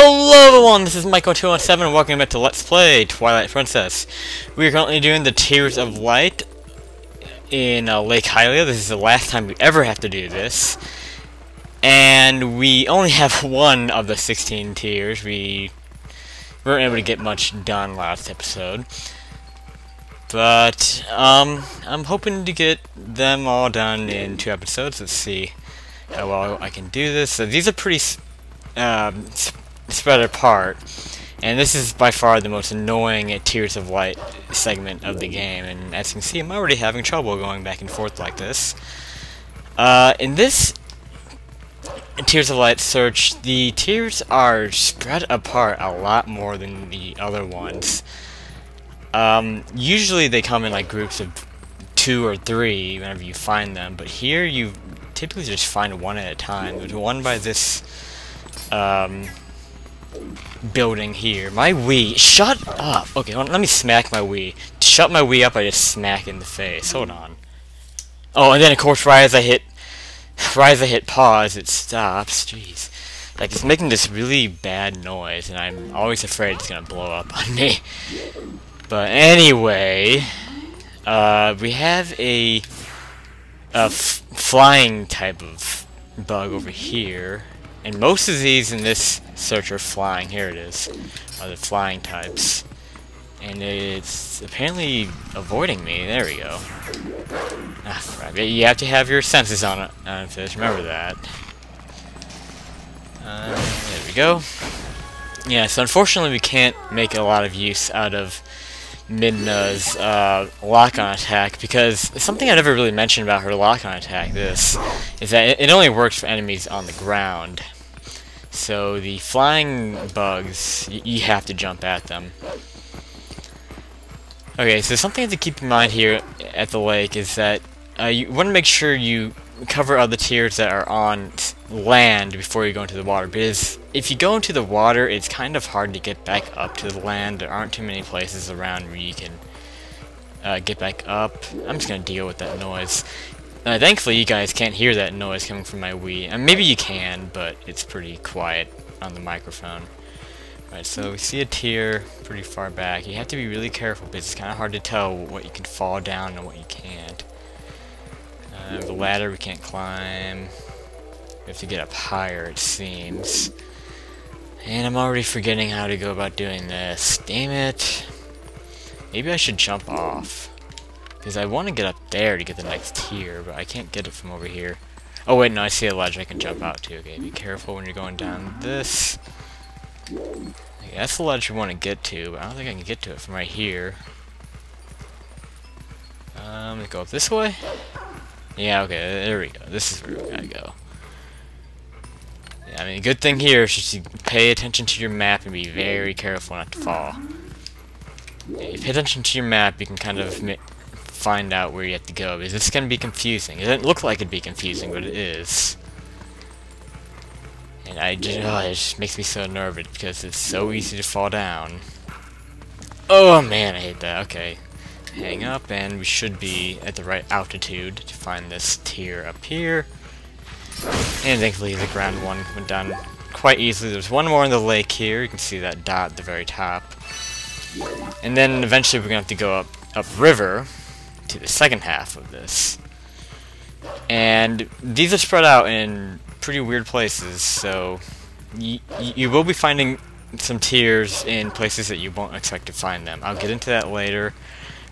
Hello everyone, this is Michael217 and welcome back to Let's Play Twilight Princess. We are currently doing the Tears of Light in Lake Hylia. This is the last time we ever have to do this. And we only have one of the 16 tears. We weren't able to get much done last episode. But, I'm hoping to get them all done in 2 episodes. Let's see how well I can do this. So these are pretty spread apart, and this is by far the most annoying Tears of Light segment of the game, and as you can see I'm already having trouble going back and forth like this. In this Tears of Light search, the tears are spread apart a lot more than the other ones. Usually they come in like groups of 2 or 3 whenever you find them, but here you typically just find one at a time. There's one by this building here. My Wii, shut up! Okay, let me smack my Wii. To shut my Wii up, I just smack it in the face. Hold on. Oh, and then of course, right as I hit pause, it stops. Jeez, like it's making this really bad noise, and I'm always afraid it's gonna blow up on me. But anyway, we have a flying type of bug over here. And most of these in this search are flying. Here it is. Are the flying types. And it's apparently avoiding me. There we go. Ah, crap. You have to have your senses on fish. Remember that. There we go. Yeah, so unfortunately we can't make a lot of use out of Midna's lock-on attack, because something I never really mentioned about her lock-on attack, is that it only works for enemies on the ground. So the flying bugs, you have to jump at them. Okay, so something to keep in mind here at the lake is that you want to make sure you cover other tiers that are on land before you go into the water, because if you go into the water, it's kind of hard to get back up to the land. There aren't too many places around where you can get back up. I'm just going to deal with that noise. Thankfully, you guys can't hear that noise coming from my Wii. And maybe you can, but it's pretty quiet on the microphone. Alright, so we see a tier pretty far back. You have to be really careful, because it's kind of hard to tell what you can fall down and what you can't. The ladder we can't climb. We have to get up higher, it seems. And I'm already forgetting how to go about doing this. Damn it. Maybe I should jump off, because I want to get up there to get the next tier, but I can't get it from over here. Oh wait, no, I see a ledge I can jump out to. Okay, be careful when you're going down this. Okay, that's the ledge we want to get to, but I don't think I can get to it from right here. Let's go up this way. Yeah, okay, there we go. This is where we gotta go. Yeah, I mean, good thing here is just to pay attention to your map and be very careful not to fall. Yeah, if you pay attention to your map, you can kind of find out where you have to go, because it's going to be confusing. It doesn't look like it'd be confusing, but it is. And it just makes me so nervous, because it's so easy to fall down. Oh man, I hate that. Okay. Hang up, and we should be at the right altitude to find this tier up here. And thankfully the ground one went down quite easily. There's one more in the lake here. You can see that dot at the very top. And then eventually we're going to have to go upriver to the second half of this. And these are spread out in pretty weird places, so you will be finding some tiers in places that you won't expect to find them. I'll get into that later.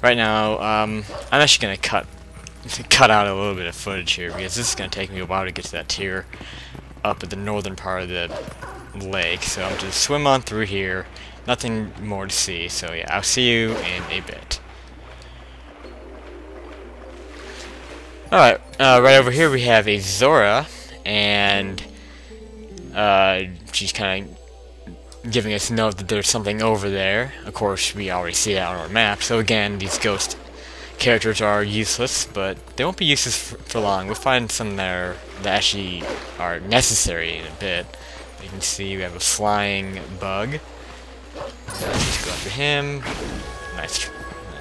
Right now, I'm actually going to cut out a little bit of footage here, because this is going to take me a while to get to that tier up at the northern part of the lake. So I'm just swim on through here. Nothing more to see. So yeah, I'll see you in a bit. Alright, right over here we have a Zora, and she's kind of giving us a note that there's something over there. Of course, we already see that on our map, so again, these ghost characters are useless, but they won't be useless for long. We'll find some there that actually are necessary in a bit. You can see we have a flying bug. Let's go after him. Nice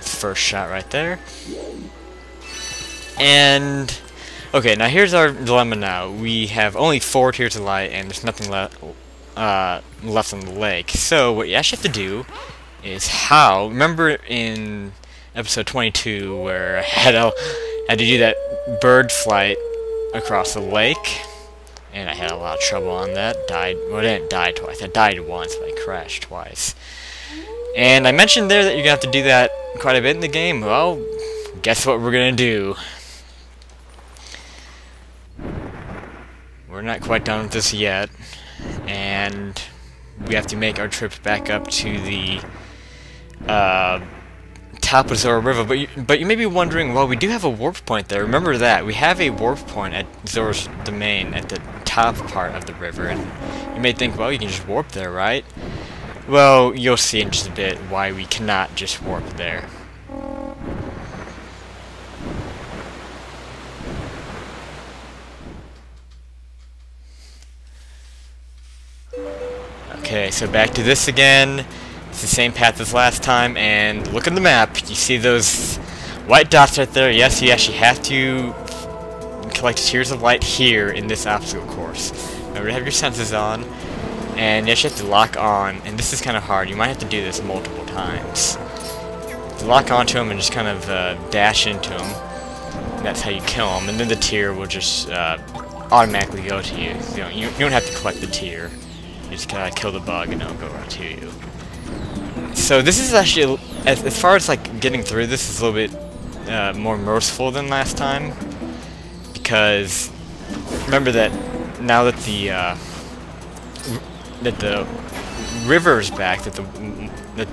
first shot right there. And okay, now here's our dilemma now. We have only 4 Tears of Light, and there's nothing left left on the lake. So what you actually have to do is remember in episode 22 where I had to do that bird flight across the lake, and I had a lot of trouble on that. I didn't die twice. I died once, but I crashed twice. And I mentioned there that you're gonna have to do that quite a bit in the game. Well, guess what we're gonna do? We're not quite done with this yet, and we have to make our trip back up to the top of Zora River. But you may be wondering, well, we do have a warp point there. Remember that we have a warp point at Zora's domain at the top part of the river, and you may think, well, you can just warp there, right? Well, you'll see in just a bit why we cannot just warp there. Okay, so back to this again. It's the same path as last time, and look at the map. You see those white dots right there? Yes, you actually have to collect tears of light here in this obstacle course. Remember to have your senses on, and you actually have to lock on, and this is kind of hard. You might have to do this multiple times. To lock onto them and just kind of dash into them. That's how you kill them, and then the tear will just automatically go to you. You don't have to collect the tear. You just gotta kill the bug and it'll go right to you. So this is actually, as far as like getting through this, is a little bit more merciful than last time, because remember that now that the river's back, that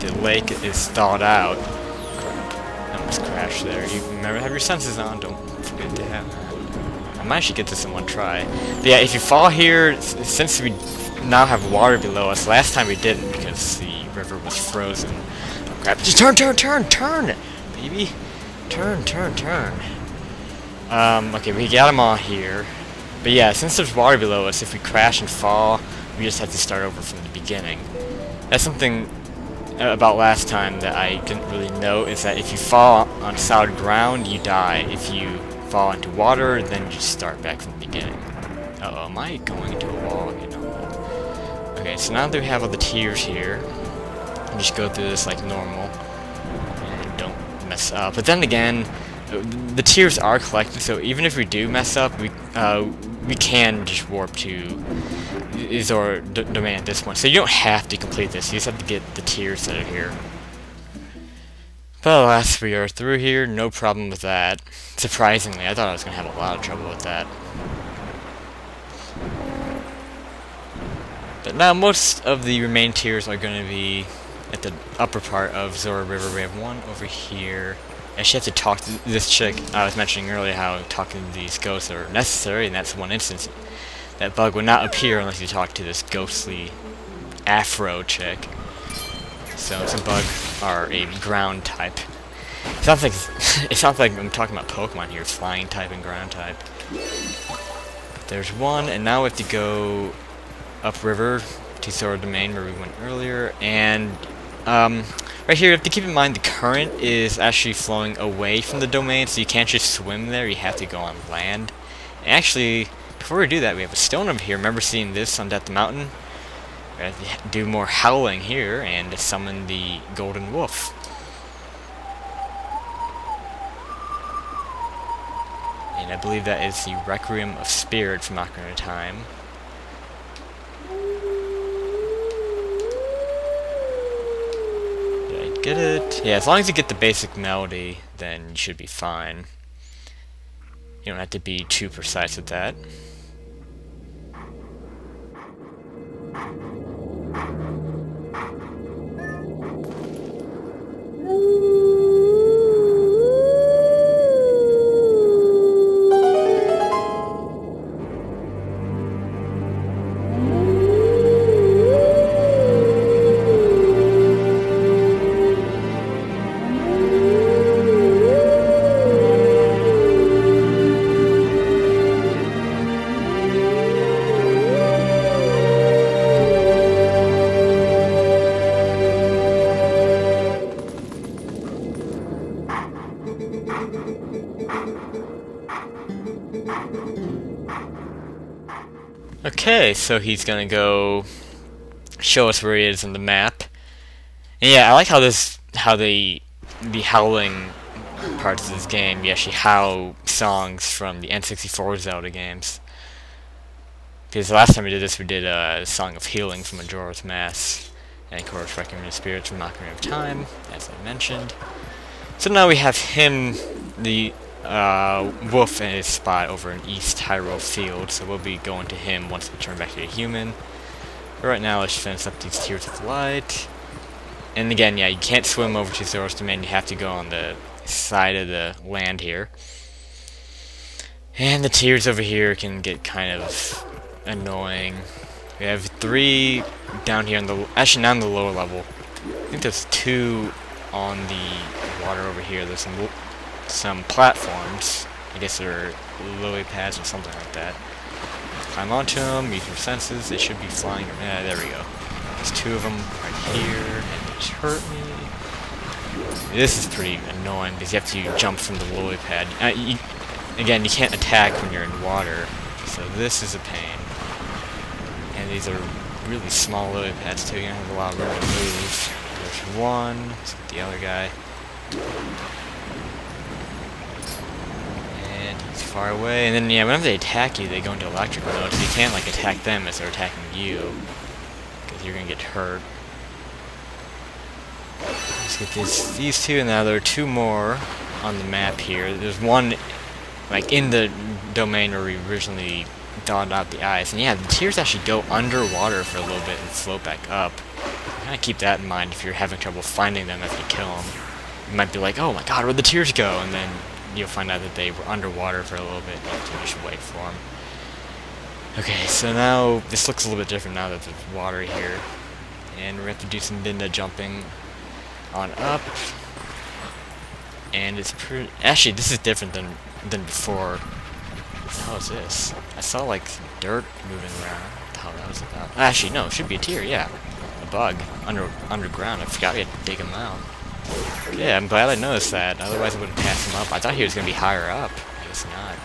the lake is thawed out. Crap, I almost crashed there. You remember to have your senses on. Don't forget to have. I might actually get this in one try. But yeah, if you fall here, since we now have water below us, last time we didn't because the river was frozen. Oh crap! Just turn, baby, turn. Okay, we got them all here. But yeah, since there's water below us, if we crash and fall, we just have to start over from the beginning. That's something about last time that I didn't really know, is that if you fall on solid ground, you die. If you fall into water, then you just start back from the beginning. Uh-oh, am I going into a wall again? Okay, so now that we have all the tiers here, we just go through this like normal, and don't mess up. But then again, the tiers are collected, so even if we do mess up, we can just warp to Zora domain at this point. So you don't have to complete this, you just have to get the tiers that are here. But alas, we are through here, no problem with that. Surprisingly, I thought I was going to have a lot of trouble with that. But now most of the remaining tiers are going to be at the upper part of Zora River. We have one over here. I actually have to talk to this chick. I was mentioning earlier how talking to these ghosts are necessary, and that's one instance. That bug would not appear unless you talk to this ghostly afro chick. So some bugs are a ground type. It sounds like I'm talking about Pokemon here, flying type and ground type. There's one, and now we have to go upriver to Zora domain where we went earlier, and right here you have to keep in mind the current is actually flowing away from the domain, so you can't just swim there, you have to go on land. And actually, before we do that, we have a stone over here. Remember seeing this on Death Mountain? We have to do more howling here and summon the golden wolf. And I believe that is the Requiem of Spirit from Ocarina of Time. Get it? Yeah, as long as you get the basic melody, then you should be fine. You don't have to be too precise with that. Okay, so he's gonna go show us where he is in the map. And yeah, I like how the howling parts of this game, you actually howl songs from the N64 Zelda games. Because the last time we did this, we did a Song of Healing from Majora's Mask, and of course Requiem of Spirits from Ocarina of Time, as I mentioned. So now we have him, the wolf, in his spot over in East Hyrule Field, so we'll be going to him once we turn back to a human. But right now, let's finish up these Tears of Light. And again, yeah, you can't swim over to Zora's Domain, you have to go on the side of the land here. And the tears over here can get kind of annoying. We have 3 down here in the, actually not in the lower level. I think there's 2 on the water over here. There's some platforms. I guess they're lily pads or something like that. Climb onto them, use your senses, they should be flying. There we go. There's 2 of them right here, and they just hurt me. This is pretty annoying because you have to jump from the lily pad. Again, you can't attack when you're in water, so this is a pain. And these are really small lily pads too, you don't have a lot of room to move. There's one, let's get the other guy. And he's far away, and then yeah, whenever they attack you, they go into electric mode, so you can't like attack them as they're attacking you, because you're gonna get hurt. Let's get these 2, and now there are 2 more on the map here. There's one like in the domain where we originally dotted out the ice, and yeah, the tears actually go underwater for a little bit and float back up. Kind of keep that in mind if you're having trouble finding them after you kill them. You might be like, oh my god, where'd the tears go? And then you'll find out that they were underwater for a little bit, and you should wait for them. Okay, so now this looks a little bit different now that there's water here, and we have to do some ninja jumping on up. And it's pretty. Actually, this is different than before. How is this? I saw like dirt moving around. What the hell that was about? Actually, no, it should be a tear. Yeah, a bug underground. I forgot we had to dig him out. Yeah, I'm glad I noticed that. Otherwise, I wouldn't pass him up. I thought he was gonna be higher up. I guess not.